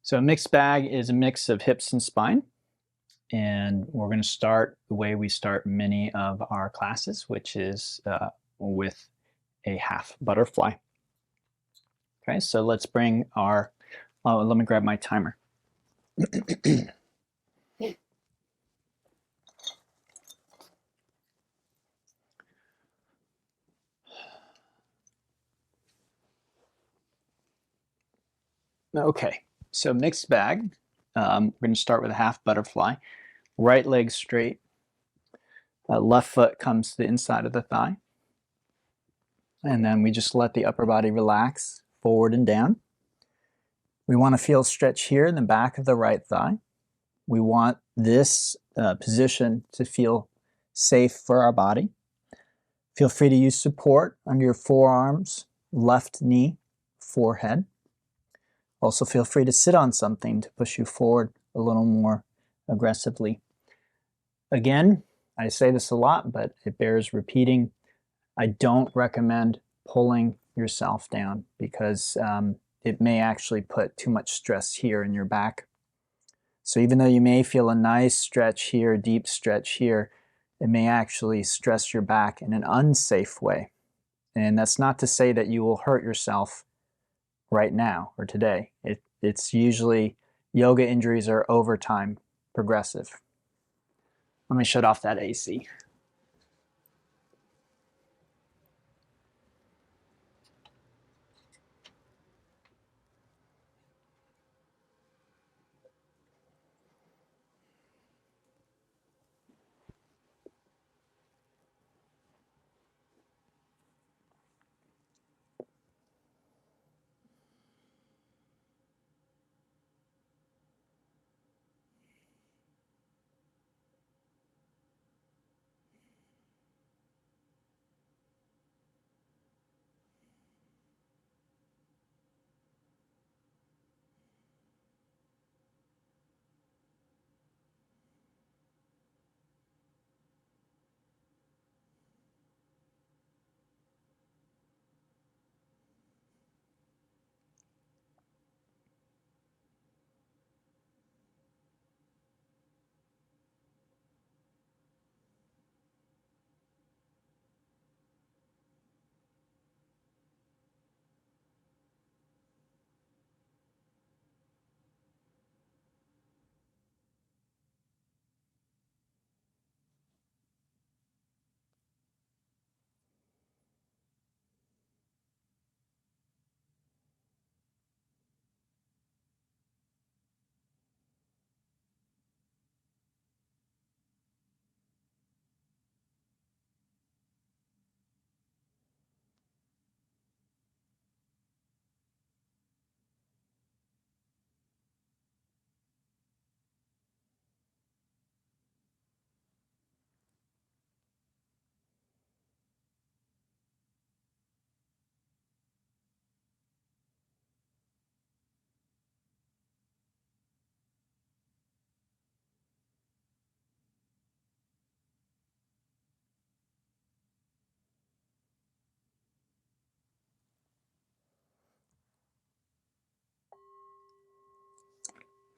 So a mixed bag is a mix of hips and spine. And we're going to start the way we start many of our classes, which is with a half butterfly. Okay, so let's bring our, let me grab my timer. Okay, so mixed bag. We're going to start with a half butterfly. Right leg straight. Left foot comes to the inside of the thigh. And then we just let the upper body relax forward and down. We want to feel stretch here in the back of the right thigh. We want this position to feel safe for our body. Feel free to use support under your forearms, left knee, forehead. Also feel free to sit on something to push you forward a little more aggressively. Again, I say this a lot, but it bears repeating. I don't recommend pulling yourself down because it may actually put too much stress here in your back. So even though you may feel a nice stretch here, deep stretch here, it may actually stress your back in an unsafe way. And that's not to say that you will hurt yourself right now or today. It's usually, yoga injuries are over time progressive. Let me shut off that AC.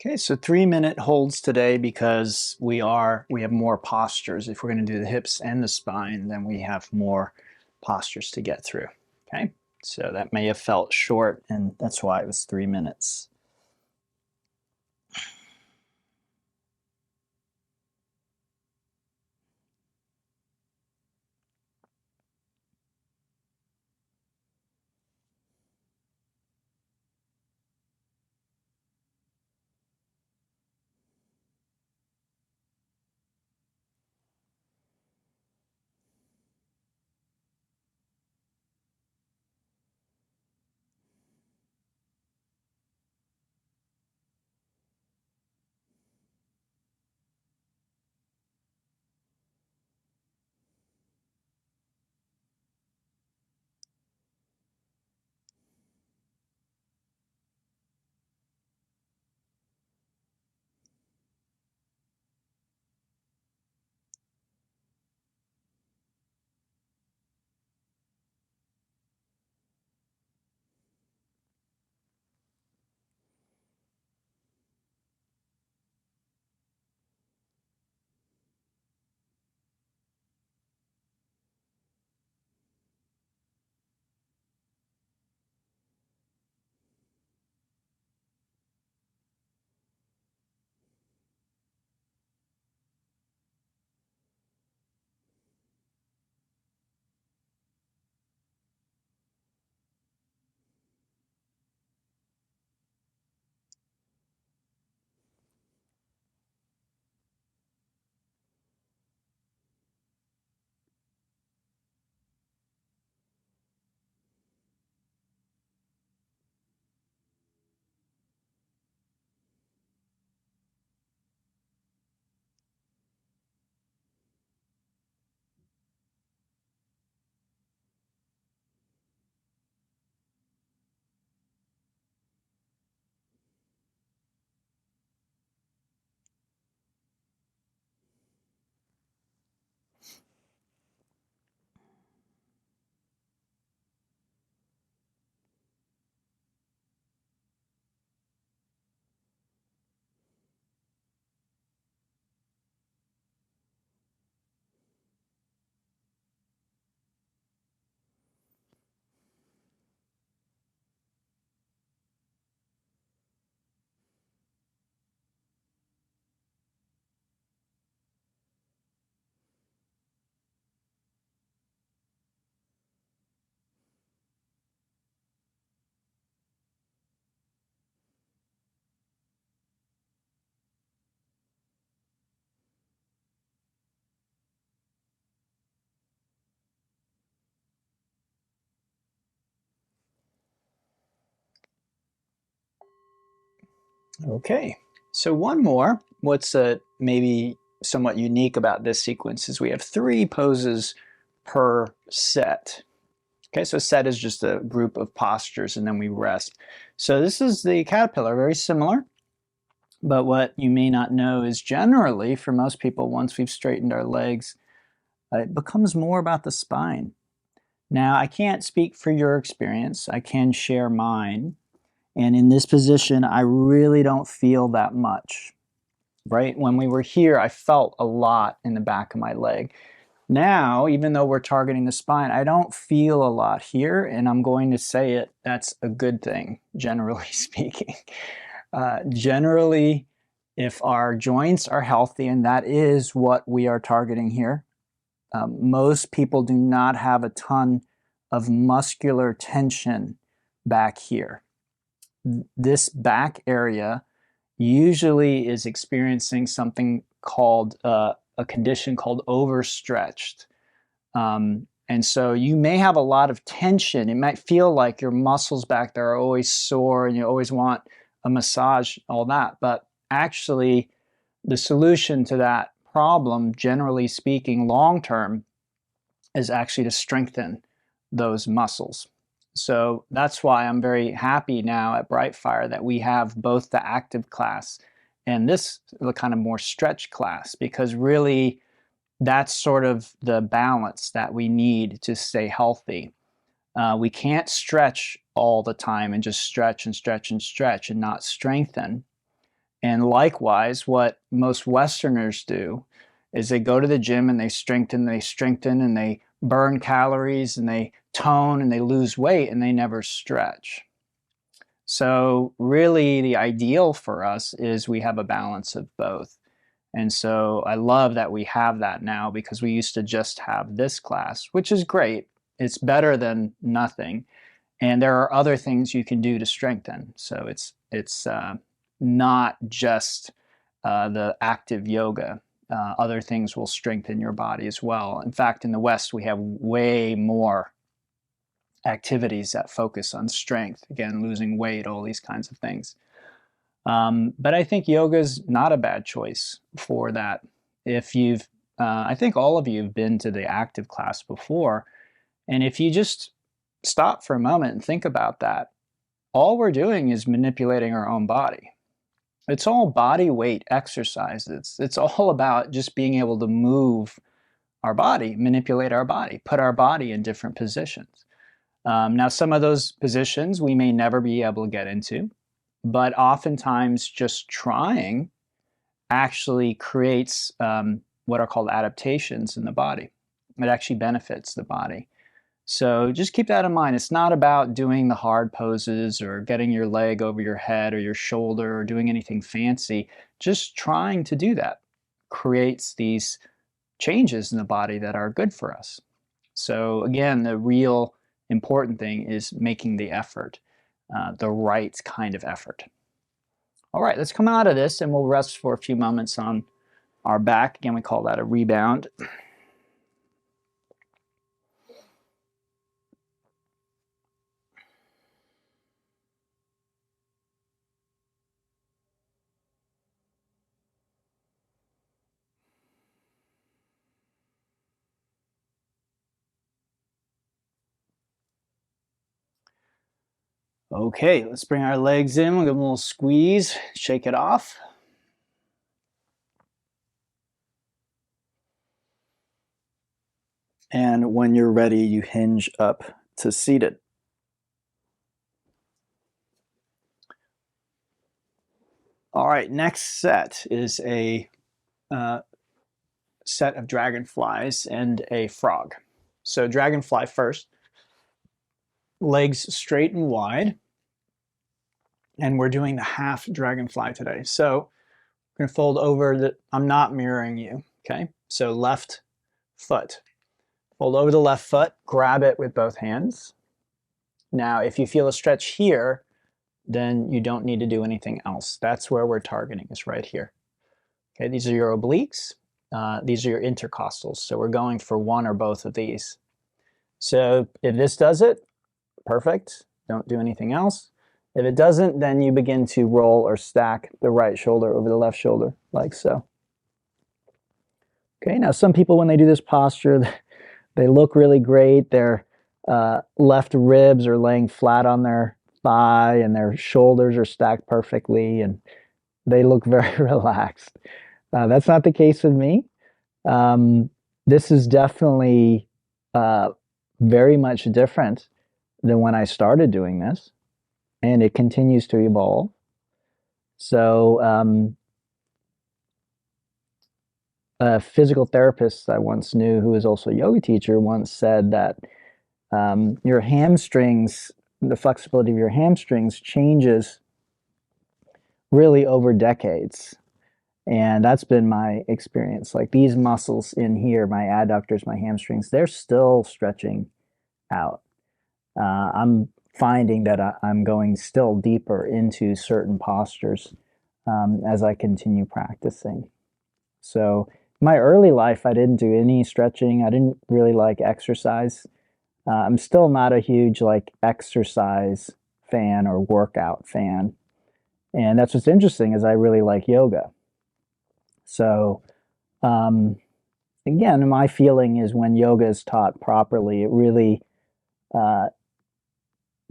Okay, so 3-minute holds today because we have more postures. If we're going to do the hips and the spine, then we have more postures to get through. Okay, so that may have felt short, and that's why it was 3 minutes. Okay, so one more. What's maybe somewhat unique about this sequence is we have 3 poses per set. Okay, so set is just a group of postures and then we rest. So this is the caterpillar, very similar. But what you may not know is generally, for most people, once we've straightened our legs, it becomes more about the spine. Now, I can't speak for your experience. I can share mine. And in this position, I really don't feel that much, right? When we were here, I felt a lot in the back of my leg. Now, even though we're targeting the spine, I don't feel a lot here, and I'm going to say it, that's a good thing, generally speaking. Generally, if our joints are healthy, and that is what we are targeting here, most people do not have a ton of muscular tension back here. This back area usually is experiencing something called a condition called overstretched. And so you may have a lot of tension. It might feel like your muscles back there are always sore and you always want a massage, all that. But actually, the solution to that problem, generally speaking, long term, is actually to strengthen those muscles. So that's why I'm very happy now at Brightfire that we have both the active class and this kind of more stretch class, because really that's sort of the balance that we need to stay healthy. We can't stretch all the time and just stretch and stretch and stretch and not strengthen. And likewise, what most Westerners do is they go to the gym and they strengthen, and they burn calories and they tone and they lose weight and they never stretch. So really the ideal for us is we have a balance of both. And so I love that we have that now, because we used to just have this class, which is great. It's better than nothing. And there are other things you can do to strengthen. So it's not just the active yoga. Other things will strengthen your body as well. In fact, in the West, we have way more activities that focus on strength, again, losing weight, all these kinds of things. But I think yoga is not a bad choice for that. If you've, I think all of you have been to the active class before, and if you just stop for a moment and think about that, all we're doing is manipulating our own body. It's all body weight exercises. It's all about just being able to move our body, manipulate our body, put our body in different positions. Now, some of those positions we may never be able to get into, but oftentimes just trying actually creates what are called adaptations in the body. It actually benefits the body. So just keep that in mind. It's not about doing the hard poses or getting your leg over your head or your shoulder or doing anything fancy. Just trying to do that creates these changes in the body that are good for us. So again, the real important thing is making the effort, the right kind of effort. All right, let's come out of this and we'll rest for a few moments on our back. Again, we call that a rebound. Okay, let's bring our legs in. We'll give them a little squeeze, shake it off. And when you're ready, you hinge up to seated. All right, next set is a set of dragonflies and a frog. So dragonfly first, legs straight and wide. And we're doing the half dragonfly today. So I'm gonna fold over I'm not mirroring you, okay? So left foot. Fold over the left foot, grab it with both hands. Now, if you feel a stretch here, then you don't need to do anything else. That's where we're targeting, is right here. Okay, these are your obliques. These are your intercostals. So we're going for one or both of these. So if this does it, perfect. Don't do anything else. If it doesn't, then you begin to roll or stack the right shoulder over the left shoulder, like so. Okay, now some people, when they do this posture, they look really great. Their left ribs are laying flat on their thigh and their shoulders are stacked perfectly and they look very relaxed. That's not the case with me. This is definitely very much different than when I started doing this, and it continues to evolve. So a physical therapist I once knew, who was also a yoga teacher, once said that your hamstrings, the flexibility of your hamstrings changes really over decades. And that's been my experience. Like these muscles in here, my adductors, my hamstrings, they're still stretching out. I'm finding that I'm going still deeper into certain postures as I continue practicing. So in my early life, I didn't do any stretching. I didn't really like exercise. I'm still not a huge like exercise fan or workout fan. And that's what's interesting is I really like yoga. So again, my feeling is when yoga is taught properly, it really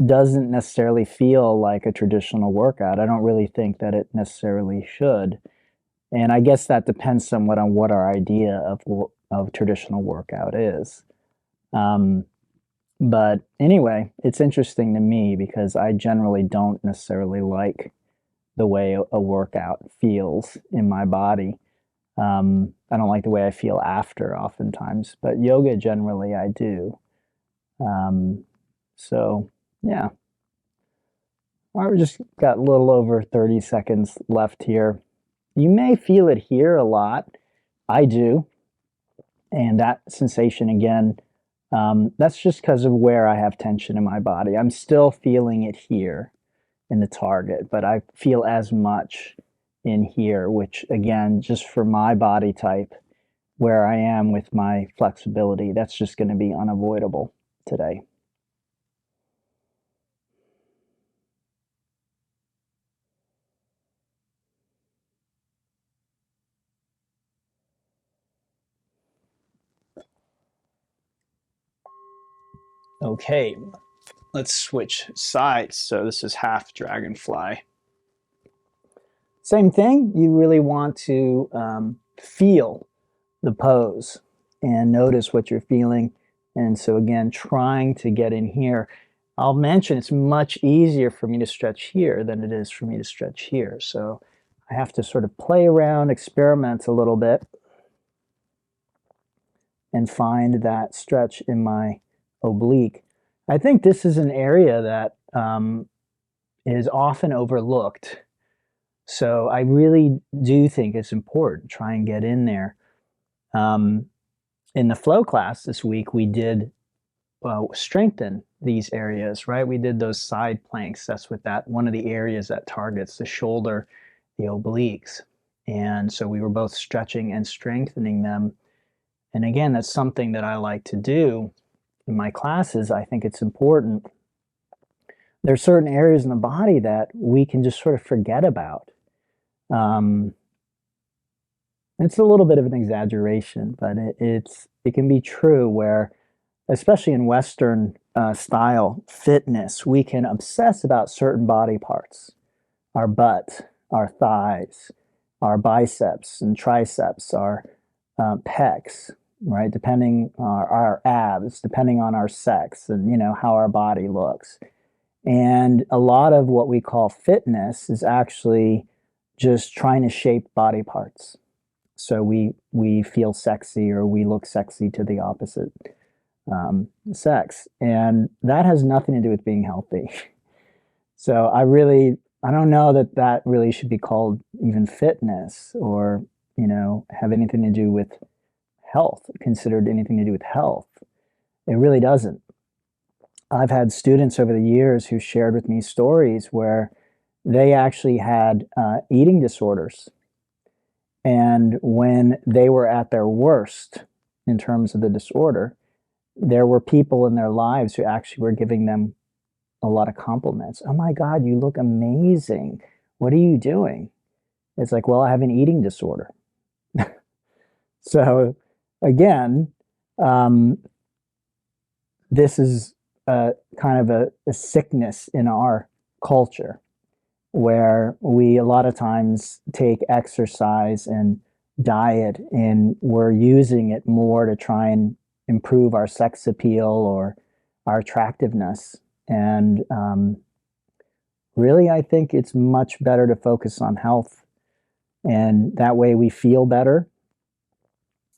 doesn't necessarily feel like a traditional workout. I don't really think that it necessarily should. And I guess that depends somewhat on what our idea of traditional workout is. But anyway, it's interesting to me because I generally don't necessarily like the way a workout feels in my body. I don't like the way I feel after oftentimes, but yoga generally I do. So yeah. All right, we just got a little over 30 seconds left here. You may feel it here a lot. I do. And that sensation again, that's just because of where I have tension in my body. I'm still feeling it here in the target, but I feel as much in here, which again, just for my body type, where I am with my flexibility, that's just going to be unavoidable today. Okay, let's switch sides. So this is half dragonfly. Same thing, you really want to feel the pose and notice what you're feeling. And so again, trying to get in here. I'll mention it's much easier for me to stretch here than it is for me to stretch here. So I have to sort of play around, experiment a little bit, and find that stretch in my oblique. I think this is an area that is often overlooked. So I really do think it's important to try and get in there. In the flow class this week, we did strengthen these areas, right? We did those side planks. That's what that one of the areas that targets the shoulder, the obliques. And so we were both stretching and strengthening them. And again, that's something that I like to do in my classes. I think it's important. There are certain areas in the body that we can just sort of forget about. It's a little bit of an exaggeration, but it can be true where, especially in Western style fitness, we can obsess about certain body parts, our butt, our thighs, our biceps and triceps, our pecs, right? Depending on our abs, depending on our sex and, how our body looks. And a lot of what we call fitness is actually just trying to shape body parts. So we feel sexy or we look sexy to the opposite sex. And that has nothing to do with being healthy. So I don't know that really should be called even fitness or, have anything to do with health, considered anything to do with health. It really doesn't. I've had students over the years who shared with me stories where they actually had eating disorders. And when they were at their worst in terms of the disorder, there were people in their lives who actually were giving them a lot of compliments. Oh my God, you look amazing. What are you doing? It's like, well, I have an eating disorder. So again, um, this is kind of a sickness in our culture where we a lot of times take exercise and diet and we're using it more to try and improve our sex appeal or our attractiveness. And really, I think it's much better to focus on health. And that way we feel better,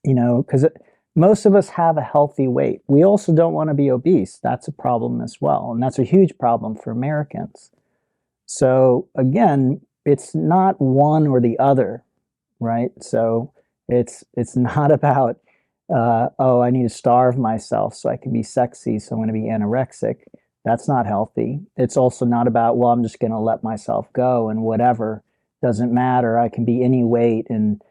because most of us have a healthy weight. We also don't want to be obese. That's a problem as well. And that's a huge problem for Americans. So again, it's not one or the other, right? So it's not about oh, I need to starve myself so I can be sexy, so I'm going to be anorexic. That's not healthy. It's also not about, well, I'm just going to let myself go and whatever doesn't matter. I can be any weight, and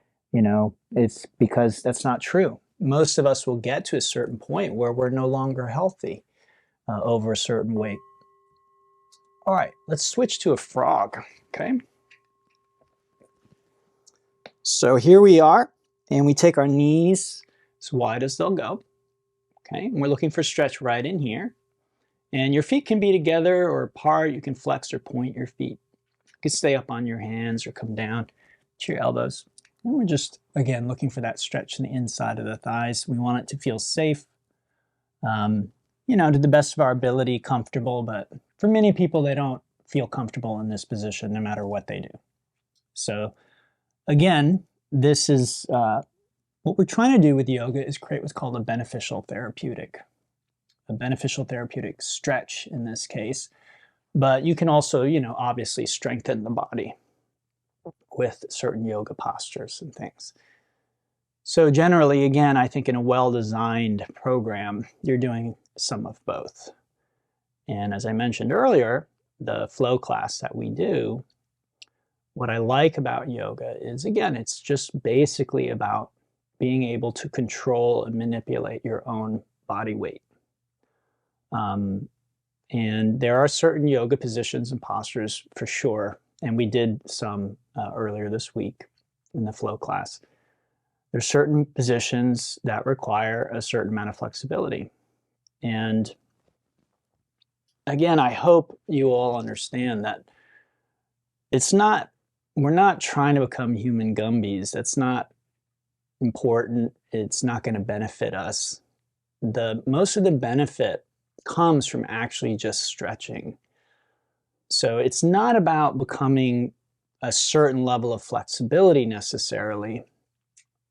it's because that's not true. Most of us will get to a certain point where we're no longer healthy over a certain weight. All right, let's switch to a frog, okay? So here we are, and we take our knees as wide as they'll go, okay? And we're looking for stretch right in here. And your feet can be together or apart. You can flex or point your feet. You can stay up on your hands or come down to your elbows. And we're just, again, looking for that stretch in the inside of the thighs. We want it to feel safe, to the best of our ability, comfortable. But for many people, they don't feel comfortable in this position no matter what they do. So again, this is what we're trying to do with yoga is create what's called a beneficial therapeutic stretch in this case. But you can also, obviously strengthen the body with certain yoga postures and things. So generally, again, I think in a well-designed program, you're doing some of both. And as I mentioned earlier, the flow class that we do, what I like about yoga is, again, it's just basically about being able to control and manipulate your own body weight. And there are certain yoga positions and postures for sure. And we did some earlier this week in the flow class. There's certain positions that require a certain amount of flexibility. And again, I hope you all understand that we're not trying to become human Gumbies. That's not important. It's not going to benefit us. Most of the benefit comes from actually just stretching. So it's not about becoming a certain level of flexibility necessarily,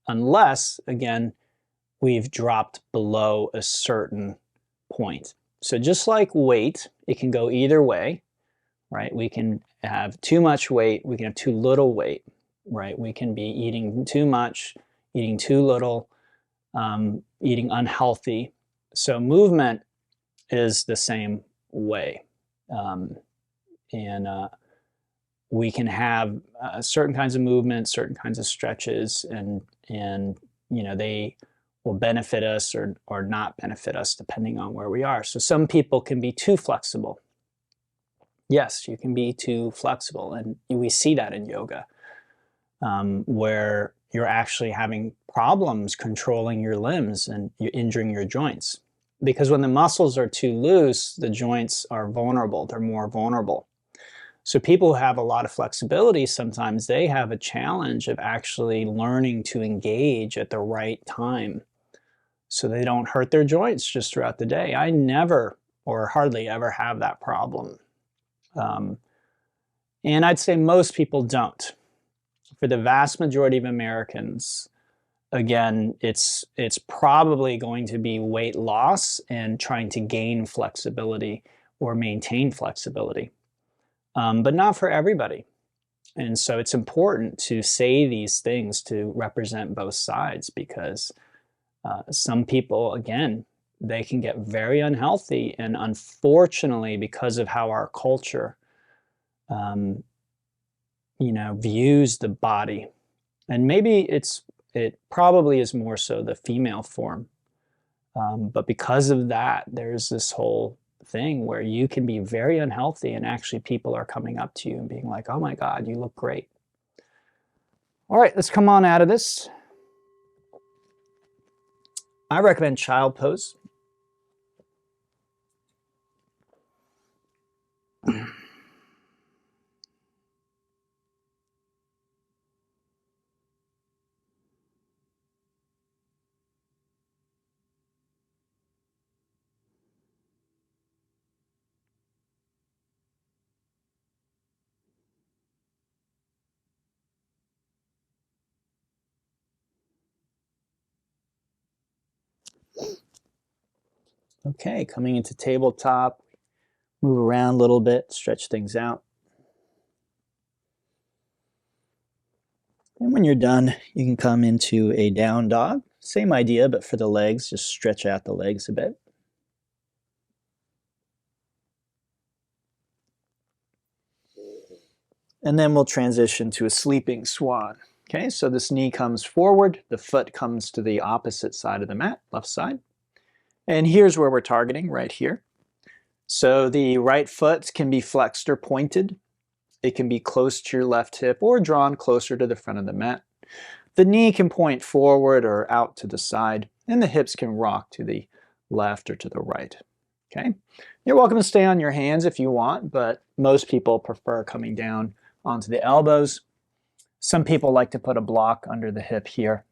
unless, again, we've dropped below a certain point. So just like weight, it can go either way, right? We can have too much weight, we can have too little weight, right? We can be eating too much, eating too little, eating unhealthy. So movement is the same way. We can have certain kinds of movements, certain kinds of stretches, and they will benefit us or not benefit us depending on where we are. So some people can be too flexible. Yes, you can be too flexible, and we see that in yoga, where you're actually having problems controlling your limbs and you're injuring your joints. Because when the muscles are too loose, the joints are vulnerable. They're more vulnerable. So people who have a lot of flexibility, sometimes they have a challenge of actually learning to engage at the right time so they don't hurt their joints just throughout the day. I never or hardly ever have that problem. And I'd say most people don't. For the vast majority of Americans, again, it's probably going to be weight loss and trying to gain flexibility or maintain flexibility, but not for everybody. And so it's important to say these things to represent both sides, because some people, again, they can get very unhealthy, and unfortunately, because of how our culture views the body, and maybe it probably is more so the female form, but because of that, there's this whole thing where you can be very unhealthy and actually people are coming up to you and being like, oh my God, you look great. All right, let's come on out of this. I recommend child pose. Okay, coming into tabletop, move around a little bit, stretch things out. And when you're done, you can come into a down dog. Same idea, but for the legs, just stretch out the legs a bit. And then we'll transition to a sleeping swan. Okay, so this knee comes forward, the foot comes to the opposite side of the mat, left side. And here's where we're targeting, right here. So the right foot can be flexed or pointed. It can be close to your left hip or drawn closer to the front of the mat. The knee can point forward or out to the side, and the hips can rock to the left or to the right. Okay, you're welcome to stay on your hands if you want, but most people prefer coming down onto the elbows. Some people like to put a block under the hip here.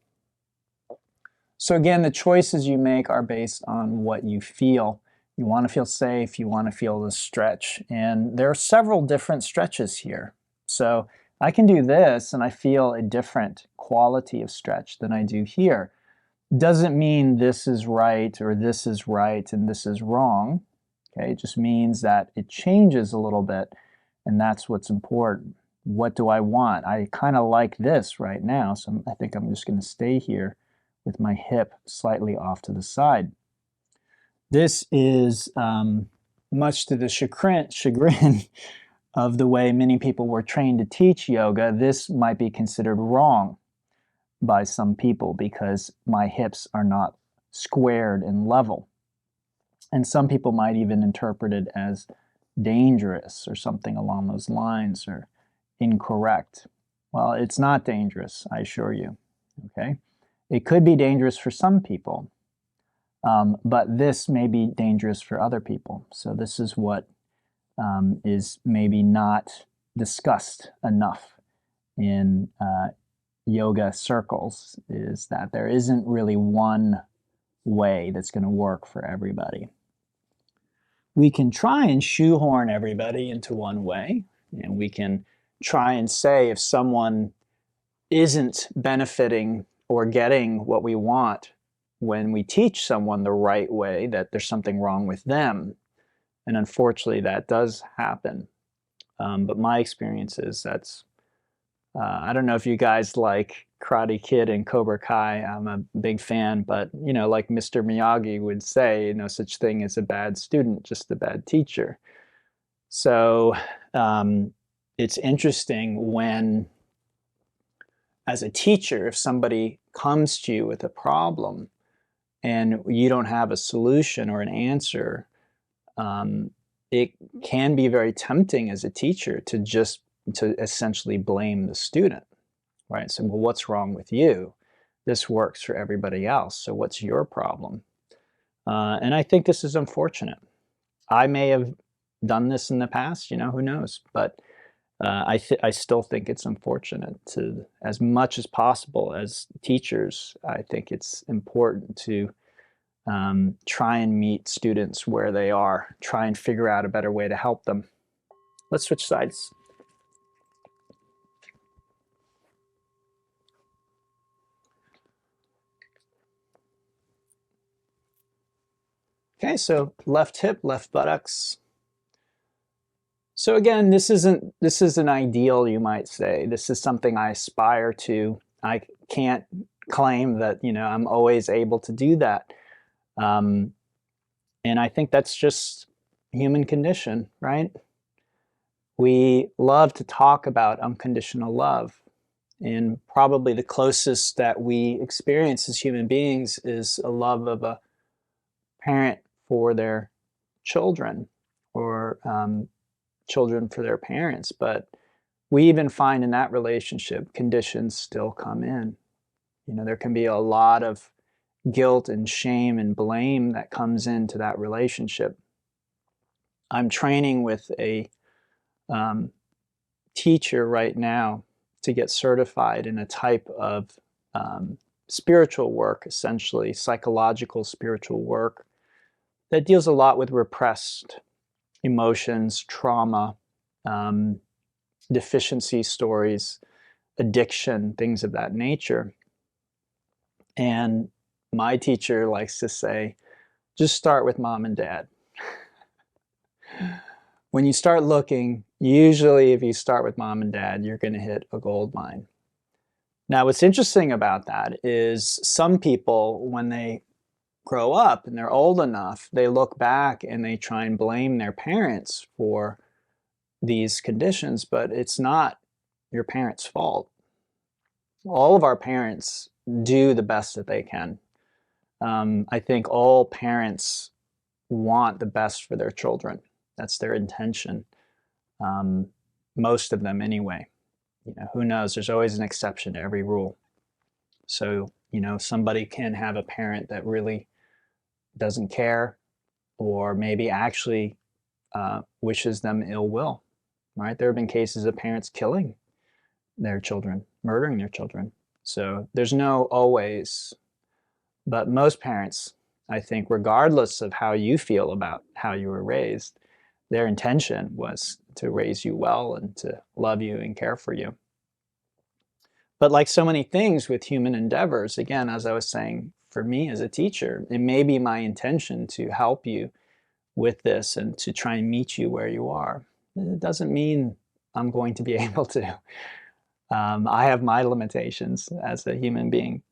So again, the choices you make are based on what you feel. You want to feel safe, you want to feel the stretch, and there are several different stretches here. So I can do this and I feel a different quality of stretch than I do here. Doesn't mean this is right or this is right and this is wrong. Okay, it just means that it changes a little bit, and that's what's important. What do I want? I kind of like this right now, so I think I'm just going to stay here with my hip slightly off to the side. This is much to the chagrin of the way many people were trained to teach yoga. This might be considered wrong by some people because my hips are not squared and level. And some people might even interpret it as dangerous or something along those lines, or incorrect. Well, it's not dangerous, I assure you. Okay, it could be dangerous for some people, but this may be dangerous for other people. So this is what is maybe not discussed enough in yoga circles, is that there isn't really one way that's going to work for everybody. We can try and shoehorn everybody into one way, and we can try and say if someone isn't benefiting or getting what we want when we teach someone the right way, that there's something wrong with them. And unfortunately, that does happen. But my experience is that's, I don't know if you guys like Karate Kid and Cobra Kai. I'm a big fan, but you know, like Mr. Miyagi would say, no such thing as a bad student, just a bad teacher. So it's interesting when, as a teacher, if somebody comes to you with a problem and you don't have a solution or an answer, it can be very tempting as a teacher to essentially blame the student, right? So, well, what's wrong with you? This works for everybody else, so what's your problem? And I think this is unfortunate. I may have done this in the past, you know, who knows? But I still think it's unfortunate. To, as much as possible as teachers, I think it's important to try and meet students where they are, try and figure out a better way to help them. Let's switch sides. Okay, so left hip, left buttocks. So again, this is an ideal, you might say. This is something I aspire to. I can't claim that, you know, I'm always able to do that. And I think that's just human condition, right? We love to talk about unconditional love. And probably the closest that we experience as human beings is a love of a parent for their children, or children for their parents. But we even find in that relationship, conditions still come in. There can be a lot of guilt and shame and blame that comes into that relationship. I'm training with a teacher right now to get certified in a type of spiritual work, essentially psychological spiritual work, that deals a lot with repressed emotions, trauma, deficiency stories, addiction, things of that nature. And my teacher likes to say, just start with mom and dad. When you start looking, usually if you start with mom and dad, you're going to hit a gold mine. Now, what's interesting about that is some people, when they grow up and they're old enough, they look back and they try and blame their parents for these conditions, but it's not your parents' fault. All of our parents do the best that they can. I think all parents want the best for their children. That's their intention. Most of them anyway. Who knows? There's always an exception to every rule. So, somebody can have a parent that really doesn't care, or maybe actually wishes them ill will, right? There have been cases of parents killing their children, murdering their children. So there's no always, but most parents, I think, regardless of how you feel about how you were raised, their intention was to raise you well and to love you and care for you. But like so many things with human endeavors, again, as I was saying, for me as a teacher, it may be my intention to help you with this and to try and meet you where you are. It doesn't mean I'm going to be able to. I have my limitations as a human being.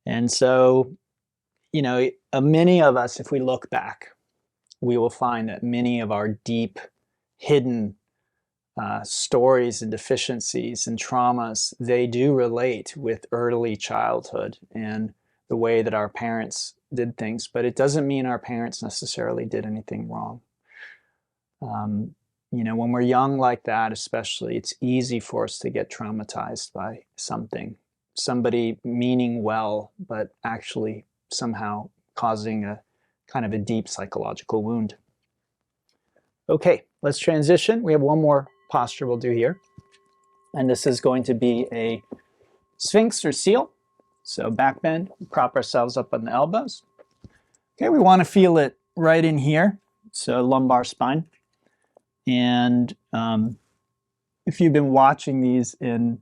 And so, many of us, if we look back, we will find that many of our deep, hidden stories and deficiencies and traumas, they do relate with early childhood and the way that our parents did things. But it doesn't mean our parents necessarily did anything wrong. When we're young like that, especially, it's easy for us to get traumatized by somebody meaning well, but actually somehow causing a kind of a deep psychological wound. Okay, let's transition. We have one more posture we'll do here. And this is going to be a Sphinx or seal. So back bend, prop ourselves up on the elbows. Okay, we want to feel it right in here. So lumbar spine. And if you've been watching these in,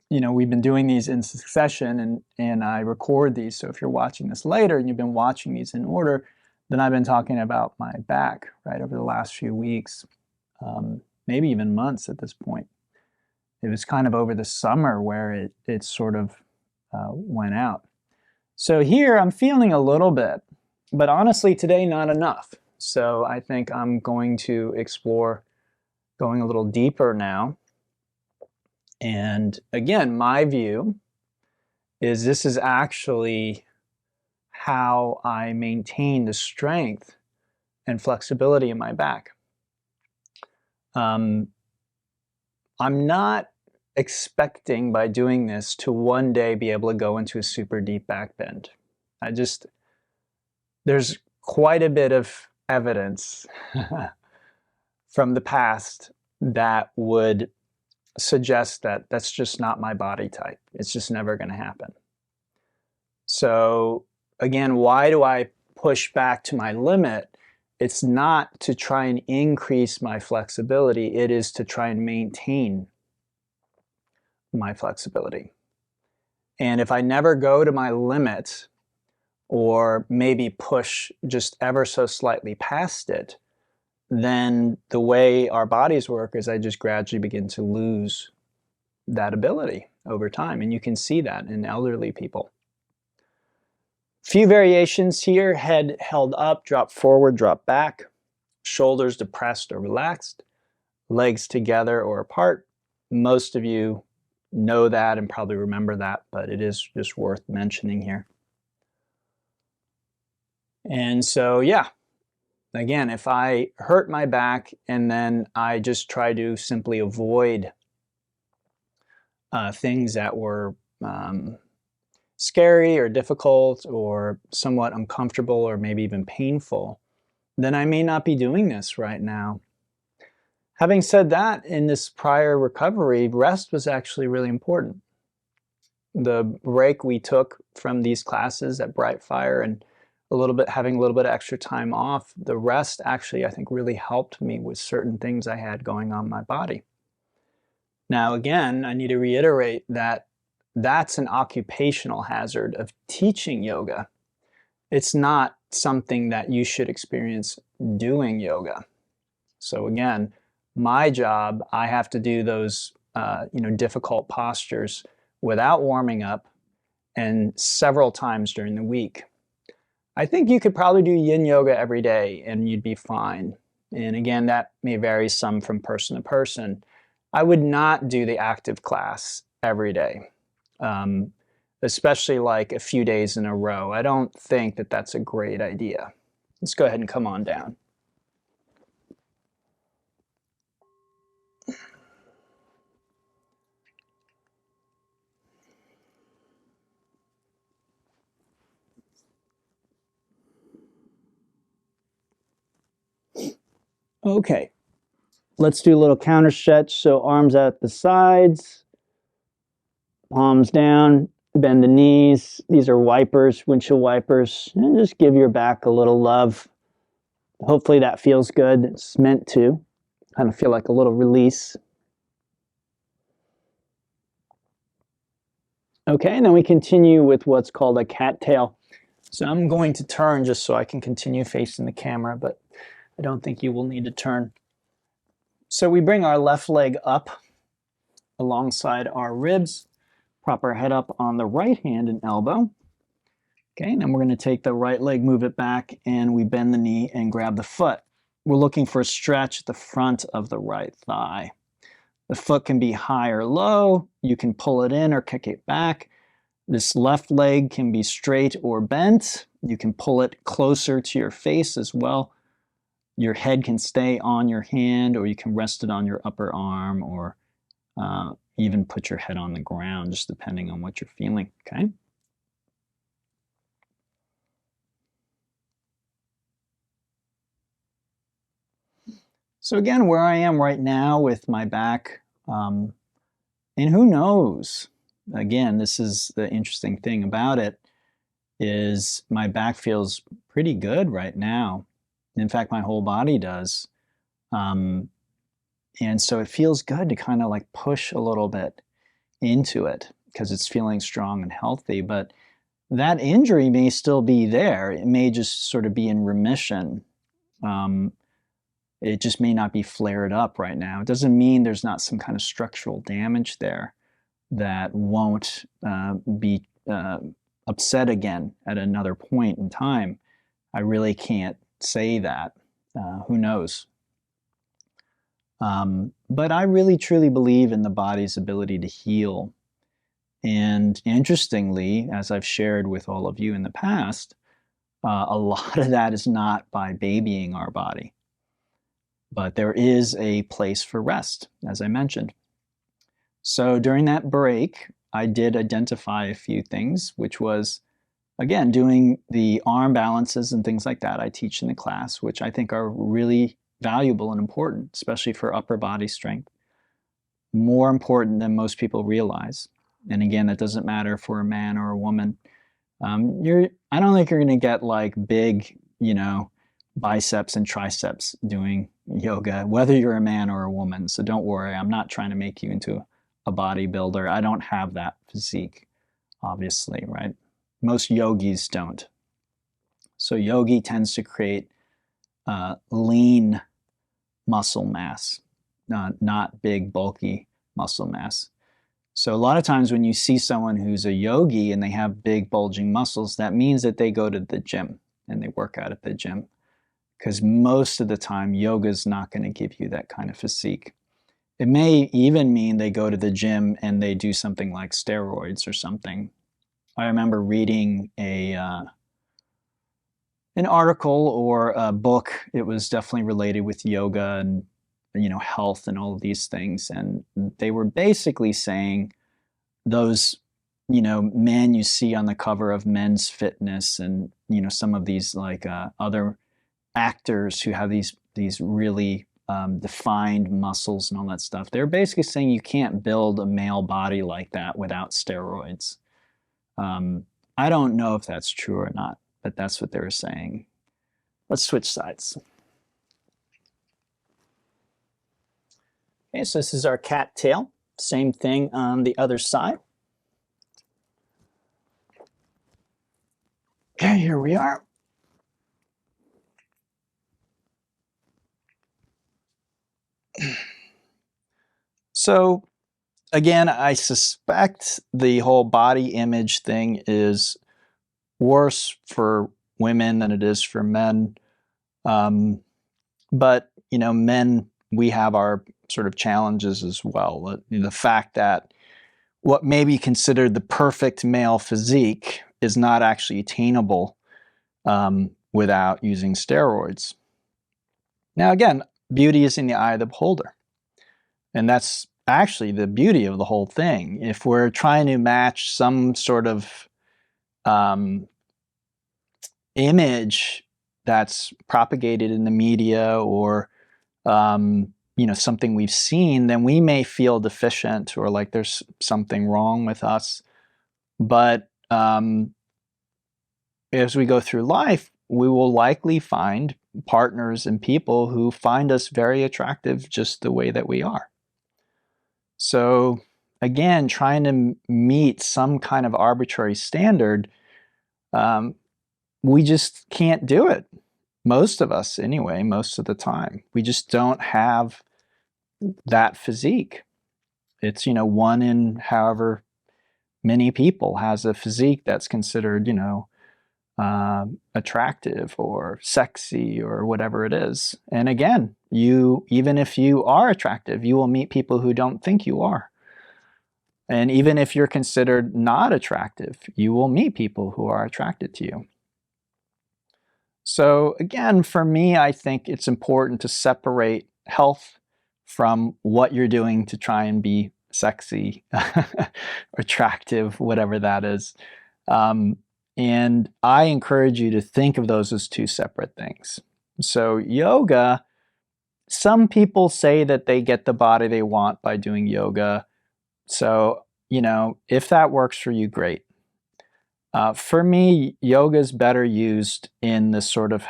we've been doing these in succession, and I record these. So if you're watching this later and you've been watching these in order, then I've been talking about my back, right, over the last few weeks, maybe even months at this point. It was kind of over the summer where it sort of went out. So here I'm feeling a little bit, but honestly today not enough. So I think I'm going to explore going a little deeper now. And again, my view is this is actually how I maintain the strength and flexibility in my back. I'm not expecting by doing this to one day be able to go into a super deep back bend. There's quite a bit of evidence from the past that would suggest that that's just not my body type. It's just never going to happen. So again, why do I push back to my limit? It's not to try and increase my flexibility. It is to try and maintain my flexibility. And if I never go to my limit, or maybe push just ever so slightly past it, then the way our bodies work is I just gradually begin to lose that ability over time. And you can see that in elderly people. Few variations here: head held up, drop forward, drop back, shoulders depressed or relaxed, legs together or apart. Most of you know that and probably remember that, but it is just worth mentioning here. And so, yeah, Again, if I hurt my back and then I just try to simply avoid things that were scary or difficult or somewhat uncomfortable or maybe even painful, then I may not be doing this right now. Having said that, in this prior recovery, rest was actually really important. The break we took from these classes at Brightfire and having a little bit of extra time off, the rest actually, I think, really helped me with certain things I had going on in my body. Now, again, I need to reiterate that that's an occupational hazard of teaching yoga. It's not something that you should experience doing yoga. So again, my job, I have to do those difficult postures without warming up and several times during the week. I think you could probably do yin yoga every day and you'd be fine. And again, that may vary some from person to person. I would not do the active class every day, especially like a few days in a row. I don't think that that's a great idea. Let's go ahead and come on down. Okay, let's do a little counter stretch. So arms out the sides, palms down, bend the knees. These are wipers, windshield wipers, and just give your back a little love. Hopefully that feels good. It's meant to. Kind of feel like a little release. Okay, and then we continue with what's called a cattail. So I'm going to turn just so I can continue facing the camera, but I don't think you will need to turn. So we bring our left leg up alongside our ribs, prop our head up on the right hand and elbow. Okay, and then we're going to take the right leg, move it back, and we bend the knee and grab the foot. We're looking for a stretch at the front of the right thigh. The foot can be high or low. You can pull it in or kick it back. This left leg can be straight or bent. You can pull it closer to your face as well. Your head can stay on your hand, or you can rest it on your upper arm, or even put your head on the ground, just depending on what you're feeling, okay? So again, where I am right now with my back, and who knows? Again, this is the interesting thing about it, is my back feels pretty good right now. In fact, my whole body does. And so it feels good to kind of like push a little bit into it because it's feeling strong and healthy. But that injury may still be there. It may just sort of be in remission. It just may not be flared up right now. It doesn't mean there's not some kind of structural damage there that won't be upset again at another point in time. I really can't say that. Who knows? But I really truly believe in the body's ability to heal. And interestingly, as I've shared with all of you in the past, a lot of that is not by babying our body. But there is a place for rest, as I mentioned. So during that break, I did identify a few things, which was, again, doing the arm balances and things like that I teach in the class, which I think are really valuable and important, especially for upper body strength. More important than most people realize. And again, that doesn't matter for a man or a woman. I don't think you're going to get like big, biceps and triceps doing yoga, whether you're a man or a woman. So don't worry, I'm not trying to make you into a bodybuilder. I don't have that physique, obviously, right? Most yogis don't. So yogi tends to create lean muscle mass, not big, bulky muscle mass. So a lot of times when you see someone who's a yogi and they have big, bulging muscles, that means that they go to the gym and they work out at the gym. Because most of the time, yoga is not going to give you that kind of physique. It may even mean they go to the gym and they do something like steroids or something. I remember reading a an article or a book. It was definitely related with yoga and health and all of these things. And they were basically saying those men you see on the cover of Men's Fitness and some of these like other actors who have these really defined muscles and all that stuff. They're basically saying you can't build a male body like that without steroids. I don't know if that's true or not, but that's what they were saying. Let's switch sides. Okay, so this is our cat tail. Same thing on the other side. Okay, here we are. So again, I suspect the whole body image thing is worse for women than it is for men. But men, we have our sort of challenges as well. The fact that what may be considered the perfect male physique is not actually attainable without using steroids. Now, again, beauty is in the eye of the beholder. And that's actually the beauty of the whole thing. If we're trying to match some sort of image that's propagated in the media or something we've seen, then we may feel deficient or like there's something wrong with us. But as we go through life, we will likely find partners and people who find us very attractive just the way that we are. So again, trying to meet some kind of arbitrary standard, we just can't do it. Most of us anyway, most of the time. We just don't have that physique. It's, one in however many people has a physique that's considered, attractive or sexy or whatever it is. And again, even if you are attractive, you will meet people who don't think you are. And even if you're considered not attractive, you will meet people who are attracted to you. So again, for me, I think it's important to separate health from what you're doing to try and be sexy, attractive, whatever that is. And I encourage you to think of those as two separate things. So yoga, some people say that they get the body they want by doing yoga. So, if that works for you, great. For me, yoga is better used in this sort of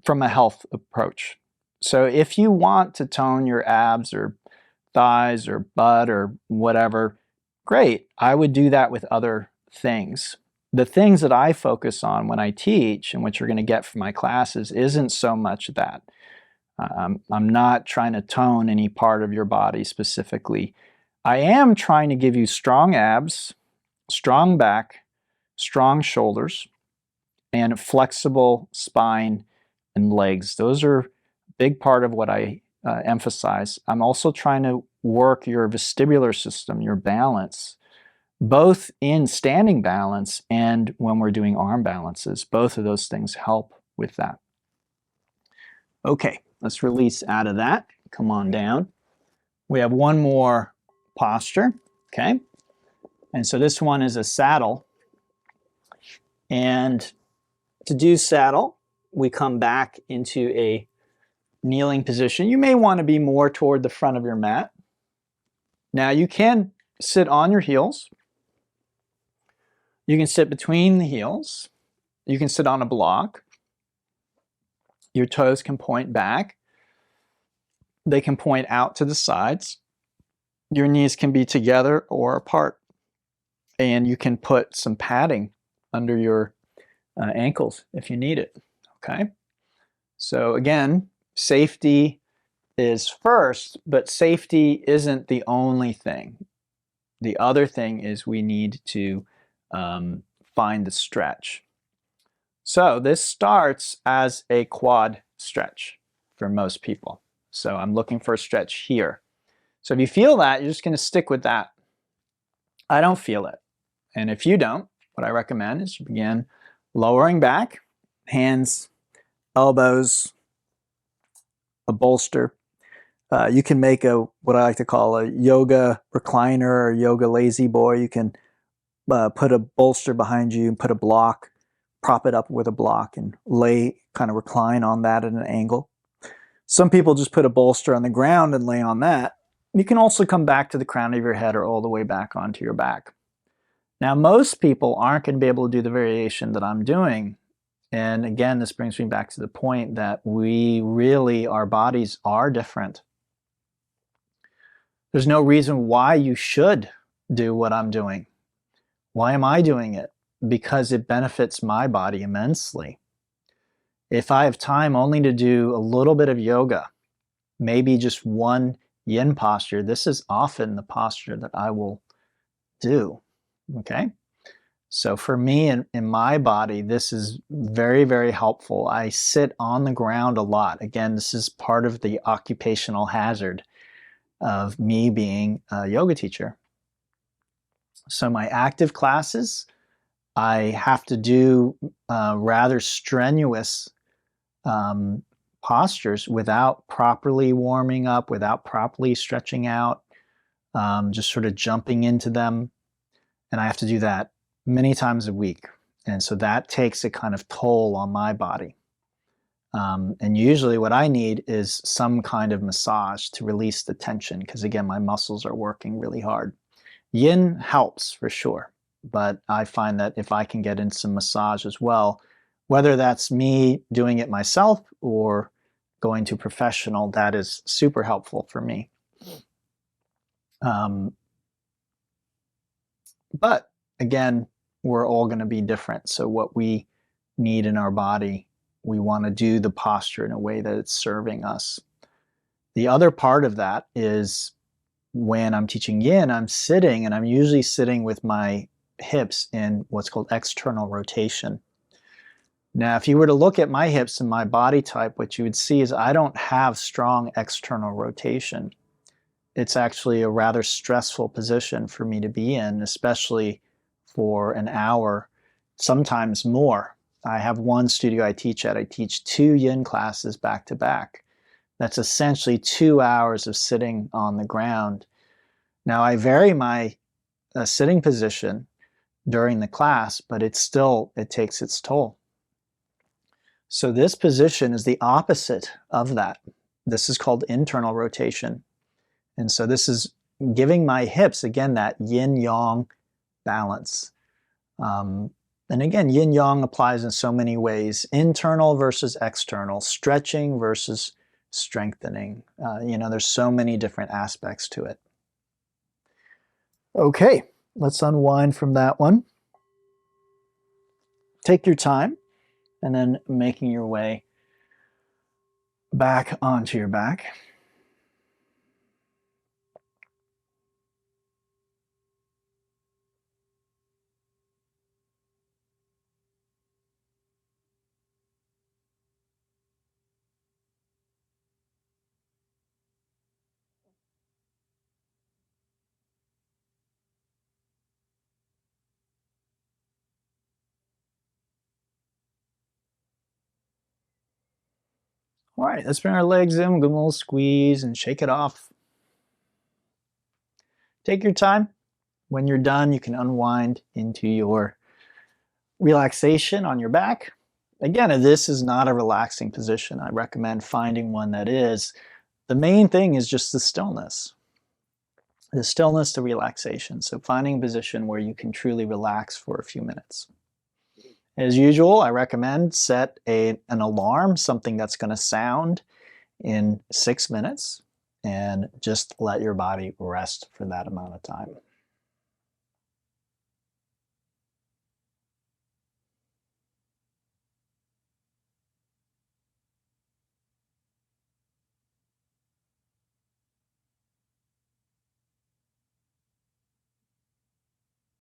from a health approach. So if you want to tone your abs or thighs or butt or whatever, great. I would do that with other things. The things that I focus on when I teach and what you're going to get from my classes isn't so much that. I'm not trying to tone any part of your body specifically. I am trying to give you strong abs, strong back, strong shoulders, and flexible spine and legs. Those are a big part of what I emphasize. I'm also trying to work your vestibular system, your balance, both in standing balance and when we're doing arm balances. Both of those things help with that. Okay, let's release out of that. Come on down. We have one more posture, okay? And so this one is a saddle. And to do saddle, we come back into a kneeling position. You may want to be more toward the front of your mat. Now you can sit on your heels. You can sit between the heels. You can sit on a block. Your toes can point back. They can point out to the sides. Your knees can be together or apart. And you can put some padding under your ankles if you need it, okay? So again, safety is first, but safety isn't the only thing. The other thing is we need to find the stretch. So this starts as a quad stretch for most people. So I'm looking for a stretch here. So if you feel that, you're just going to stick with that. I don't feel it. And if you don't, what I recommend is you begin Lowering back, hands, elbows, a bolster. You can make what I like to call a yoga recliner or yoga lazy boy. You can put a bolster behind you and put a block, prop it up with a block and kind of recline on that at an angle. Some people just put a bolster on the ground and lay on that. You can also come back to the crown of your head or all the way back onto your back. Now, most people aren't going to be able to do the variation that I'm doing. And again, this brings me back to the point that our bodies are different. There's no reason why you should do what I'm doing. Why am I doing it? Because it benefits my body immensely. If I have time only to do a little bit of yoga, maybe just one yin posture, this is often the posture that I will do. Okay? So for me in my body, this is very, very helpful. I sit on the ground a lot. Again, this is part of the occupational hazard of me being a yoga teacher. So my active classes, I have to do rather strenuous postures without properly warming up, without properly stretching out, just sort of jumping into them. And I have to do that many times a week. And so that takes a kind of toll on my body. And usually what I need is some kind of massage to release the tension because, again, my muscles are working really hard. Yin helps for sure, but I find that if I can get in some massage as well, whether that's me doing it myself or going to a professional, that is super helpful for me. But again, we're all going to be different. So what we need in our body, we want to do the posture in a way that it's serving us. The other part of that is when I'm teaching yin, I'm sitting, and I'm usually sitting with my hips in what's called external rotation. Now, if you were to look at my hips and my body type, what you would see is I don't have strong external rotation. It's actually a rather stressful position for me to be in, especially for an hour, sometimes more. I have one studio I teach at. I teach 2 yin classes back to back. That's essentially 2 hours of sitting on the ground. Now, I vary my sitting position during the class, but it takes its toll. So this position is the opposite of that. This is called internal rotation. And so this is giving my hips, again, that yin-yang balance. And again, yin-yang applies in so many ways. Internal versus external, stretching versus strengthening. There's so many different aspects to it. Okay, let's unwind from that one. Take your time and then making your way back onto your back. All right, let's bring our legs in, give them a little squeeze and shake it off. Take your time. When you're done, you can unwind into your relaxation on your back. Again, if this is not a relaxing position, I recommend finding one that is. The main thing is just the stillness. The stillness to relaxation. So finding a position where you can truly relax for a few minutes. As usual, I recommend set an alarm, something that's going to sound in 6 minutes, and just let your body rest for that amount of time.